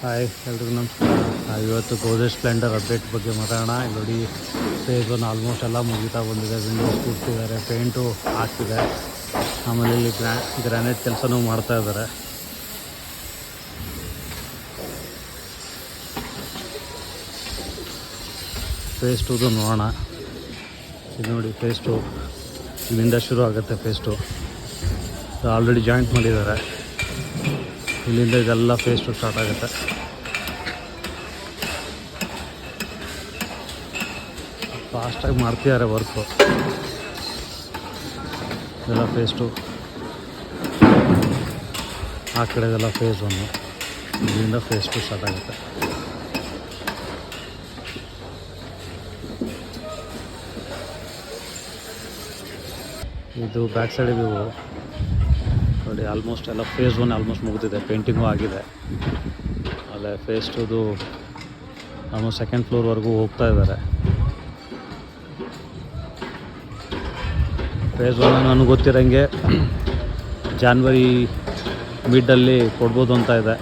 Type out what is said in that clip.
Hi ಎಲ್ರಿಗೂ ನಮಸ್ಕಾರ. ಇವತ್ತು ಗೋದರೇಜ್ ಸ್ಪ್ಲೆಂಡರ್ ಅಪ್ಡೇಟ್ ಬಗ್ಗೆ ಮಾತಾಡೋಣ. ನೋಡಿ, ಫೇಸ್ ಒನ್ ಆಲ್ಮೋಸ್ಟ್ ಎಲ್ಲ ಮುಗಿತಾ ಬಂದಿದೆ. ವಿಂಡೋಸ್ ಕೂಡ್ತಿದ್ದಾರೆ, ಪೇಂಟು ಹಾಕ್ತಿದೆ. ಆಮೇಲೆ ಇಲ್ಲಿ ಗ್ರಾನೈಟ್ ಕೆಲಸನೂ ಮಾಡ್ತಾ ಇದ್ದಾರೆ. ಫೇಸ್ ಟೂದು ನೋಡೋಣ. ಇದು ನೋಡಿ, ಫೇಸ್ ಟು ಇಲ್ಲಿಂದ ಶುರು ಆಗುತ್ತೆ. ಫೇಸ್ ಟು ಆಲ್ರೆಡಿ ಜಾಯಿಂಟ್ ಮಾಡಿದ್ದಾರೆ. ಇಲ್ಲಿಂದ ಇದೆಲ್ಲ ಫೇಸ್ ಟು ಸ್ಟಾರ್ಟ್ ಆಗುತ್ತೆ. ಫಾಸ್ಟಾಗಿ ಮಾಡ್ತಿದ್ದಾರೆ ವರ್ಕು. ಇದೆಲ್ಲ ಫೇಸ್ ಟು, ಆ ಕಡೆದೆಲ್ಲ ಫೇಸ್ ಒನ್ನು. ಇಲ್ಲಿಂದ ಫೇಸ್ ಟು ಸ್ಟಾರ್ಟ್ ಆಗುತ್ತೆ. ಇದು ಬ್ಯಾಕ್ ಸೈಡ್ ವ್ಯೂ ನೋಡಿ. ಆಲ್ಮೋಸ್ಟ್ ಎಲ್ಲ ಫೇಸ್ ಒನ್ ಆಲ್ಮೋಸ್ಟ್ ಮುಗಿದಿದೆ, ಪೇಂಟಿಂಗು ಆಗಿದೆ. ಅಲ್ಲೇ ಫೇಸ್ ಟುದು ಆಲ್ಮೋಸ್ಟ್ ಸೆಕೆಂಡ್ ಫ್ಲೋರ್ವರೆಗೂ ಹೋಗ್ತಾ ಇದ್ದಾರೆ. ಫೇಸ್ ಒನ್ ನನಗೆ ಗೊತ್ತಿರೋಂಗೆ ಜಾನ್ವರಿ ಮಿಡ್ಡಲ್ಲಿ ಕೊಡ್ಬೋದು ಅಂತ ಇದೆ.